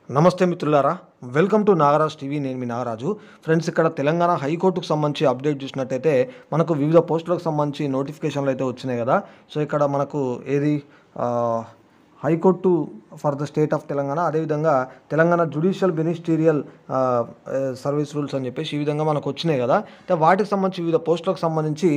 నమస్తే మిత్రులారా, welcome to Nagaraj TV. నేను మీ నాగరాజు. ఫ్రెండ్స్, ఇక్కడ తెలంగాణ హైకోర్టుకు సంబంధించి అప్డేట్ చూసినట్టయితే మనకు వివిధ పోస్టులకు సంబంధించి నోటిఫికేషన్లు అయితే వచ్చినాయి కదా. సో ఇక్కడ మనకు ఏది high court for the state of Telangana, అదేవిధంగా Telangana judicial ministerial service rules అని చెప్పేసి ఈ విధంగా మనకు వచ్చినాయి కదా. వాటికి సంబంధించి వివిధ పోస్టులకు సంబంధించి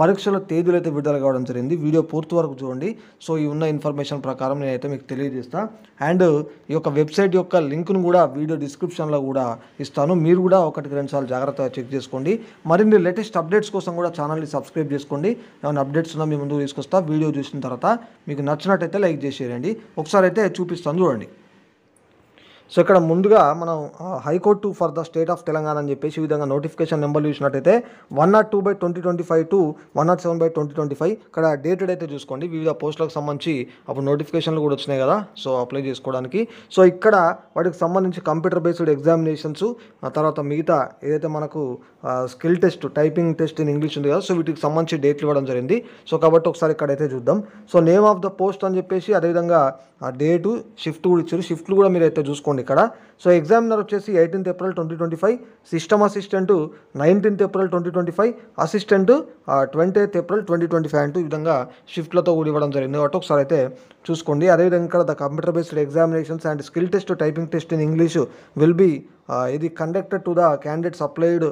పరీక్షల తేదీలు అయితే విడుదల కావడం జరిగింది. వీడియో పూర్తి వరకు చూడండి. సో ఈ ఉన్న ఇన్ఫర్మేషన్ ప్రకారం నేనైతే మీకు తెలియజేస్తాను. అండ్ ఈ యొక్క వెబ్సైట్ యొక్క లింక్ను కూడా వీడియో డిస్క్రిప్షన్లో కూడా ఇస్తాను. మీరు కూడా 1-2 సార్లు జాగ్రత్తగా చెక్ చేసుకోండి. మరిన్ని లేటెస్ట్ అప్డేట్స్ కోసం కూడా ఛానల్ని సబ్స్క్రైబ్ చేసుకోండి. ఏమైనా అప్డేట్స్ ఉన్నా మీ ముందుకు తీసుకొస్తా. వీడియో చూసిన తర్వాత మీకు నచ్చినట్టయితే లైక్ చేసేయండి. ఒకసారి అయితే చూపిస్తాను, చూడండి. సో ఇక్కడ ముందుగా మనం high court for the state of Telangana అని చెప్పేసి ఈ విధంగా నోటిఫికేషన్ నెంబర్లు చూసినట్టయితే 102/2025 to 107/2025 ఇక్కడ డేటెడ్ అయితే చూసుకోండి. వివిధ పోస్టులకు సంబంధించి అప్పుడు నోటిఫికేషన్లు కూడా వచ్చినాయి కదా, సో అప్లై చేసుకోవడానికి. సో ఇక్కడ వాటికి సంబంధించి కంప్యూటర్ బేస్డ్ ఎగ్జామినేషన్స్, తర్వాత మిగతా ఏదైతే మనకు skill test, typing test in English ఉంది కదా, సో వీటికి సంబంధించి డేట్లు ఇవ్వడం జరిగింది. సో కాబట్టి ఒకసారి ఇక్కడైతే చూద్దాం. So name of the post అని చెప్పేసి, అదేవిధంగా డేటు, షిఫ్ట్ కూడా ఇచ్చారు. షిఫ్ట్లు కూడా మీరు అయితే చూసుకోండి ఇక్కడ. సో ఎగ్జామినర్ వచ్చేసి 18th April 2025, system assistant 19th April 2025, assistant 20th April 2025 అంటూ ఈ విధంగా షిఫ్ట్లతో కూడా ఇవ్వడం జరిగింది. కాబట్టి ఒకసారి అయితే చూసుకోండి. అదేవిధంగా ఇక్కడ the computer based examinations and skill test, typing test in English will be ఇది conducted to the candidates applied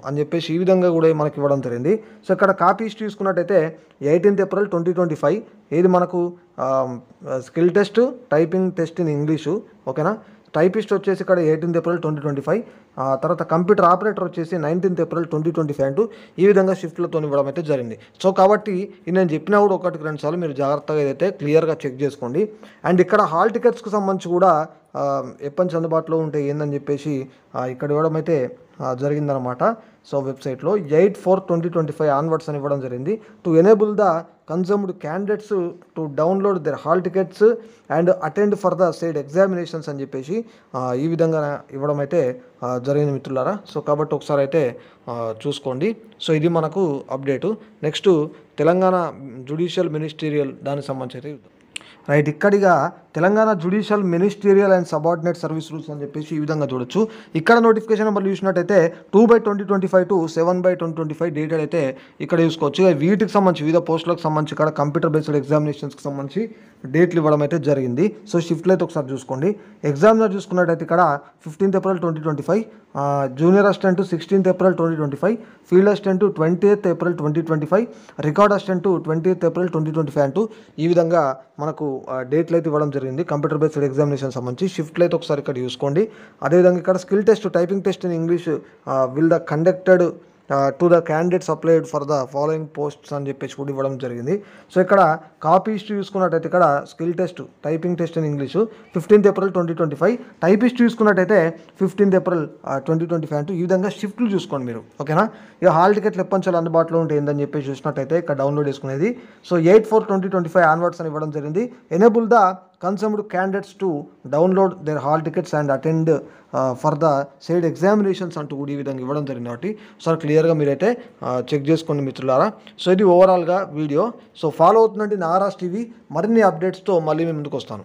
అని చెప్పేసి ఈ విధంగా కూడా మనకి ఇవ్వడం జరిగింది. సో ఇక్కడ కాపీ హిస్టరీ చూసుకున్నట్టయితే 18th April 2025 ఇది మనకు skill test, typing test in English, ఓకేనా. టైపిస్ట్ వచ్చేసి ఇక్కడ 18th April 2025, తర్వాత కంప్యూటర్ ఆపరేటర్ వచ్చేసి 19th April 2025 అంటూ ఈ విధంగా షిఫ్ట్లతో ఇవ్వడం అయితే జరిగింది. సో కాబట్టి ఇది నేను చెప్పినా కూడా 1-2 సార్లు మీరు జాగ్రత్తగా ఏదైతే క్లియర్గా చెక్ చేసుకోండి. అండ్ ఇక్కడ హాల్ టికెట్స్కి సంబంధించి కూడా ఎప్పటి నుంచి అందుబాటులో ఉంటాయి ఏందని చెప్పేసి ఇక్కడ ఇవ్వడం అయితే జరిగిందనమాట. సో వెబ్సైట్లో 8/4/2025 ఆన్వర్డ్స్ అని ఇవ్వడం జరిగింది. To enable the confirmed candidates to download their hall tickets and attend for the said examinations అని చెప్పేసి ఈ విధంగా ఇవ్వడం అయితే జరిగింది మిత్రులారా. సో కాబట్టి ఒకసారి అయితే చూసుకోండి. సో ఇది మనకు update. Next Telangana judicial ministerial దానికి సంబంధించి అయితే రైట్. ఇక్కడిగా Telangana judicial ministerial and subordinate service rules అని చెప్పేసి ఈ విధంగా చూడొచ్చు. ఇక్కడ నోటిఫికేషన్ నెంబర్ చూసినట్టయితే 2/2025 to 7/2025 డేటెడ్ అయితే ఇక్కడ చూసుకోవచ్చు. వీటికి సంబంధించి వివిధ పోస్టులకు సంబంధించి ఇక్కడ కంప్యూటర్ బేస్డ్ ఎగ్జామినేషన్స్కి సంబంధించి డేట్లు ఇవ్వడం అయితే జరిగింది. సో షిఫ్ట్లు అయితే ఒకసారి చూసుకోండి. ఎగ్జామినర్ చూసుకున్నట్టయితే ఇక్కడ 15th April 2025, junior assistant 16th April 2025, field assistant 20th April 2025, record assistant 20th April 2025 అంటూ ఈ విధంగా మనకు డేట్లు అయితే ఇవ్వడం జరిగింది. కంప్యూటర్ బేస్డ్ ఎగ్జామినేషన్ సంబంధించి షిఫ్ట్లు అయితే ఒకసారి ఇక్కడ చూసుకోండి. అదేవిధంగా ఇక్కడ skill test, typing test in English will the conducted to the candidates applied for the following posts అని చెప్పేసి కూడా ఇవ్వడం జరిగింది. సో ఇక్కడ కాపీ హిస్టరీ చూసుకున్నట్టయితే ఇక్కడ skill test, typing test in English 15th April 2025, typist చూసుకున్నట్టయితే 15th April 2025 అంటూ ఈ విధంగా షిఫ్ట్లు చూసుకోండి మీరు, ఓకేనా. ఇక హాల్ టికెట్లు ఎప్పటించాలి అందుబాటులో ఉంటే ఏందని చెప్పేసి చూసినట్టయితే ఇక్కడ డౌన్లోడ్ చేసుకునేది. సో 8/4/2025 ఆన్వర్డ్స్ అని ఇవ్వడం జరిగింది. Enable the confirmed candidates to download their hall tickets and attend for the said examinations అంటూ కూడా ఈ విధంగా ఇవ్వడం జరిగింది. కాబట్టి సో క్లియర్గా మీరైతే చెక్ చేసుకోండి మిత్రులారా. సో ఇది ఓవరాల్గా వీడియో. సో ఫాలో అవుతుందండి నాగరాజ్ టీవీ. మరిన్ని అప్డేట్స్తో మళ్ళీ మేము ముందుకు వస్తాను.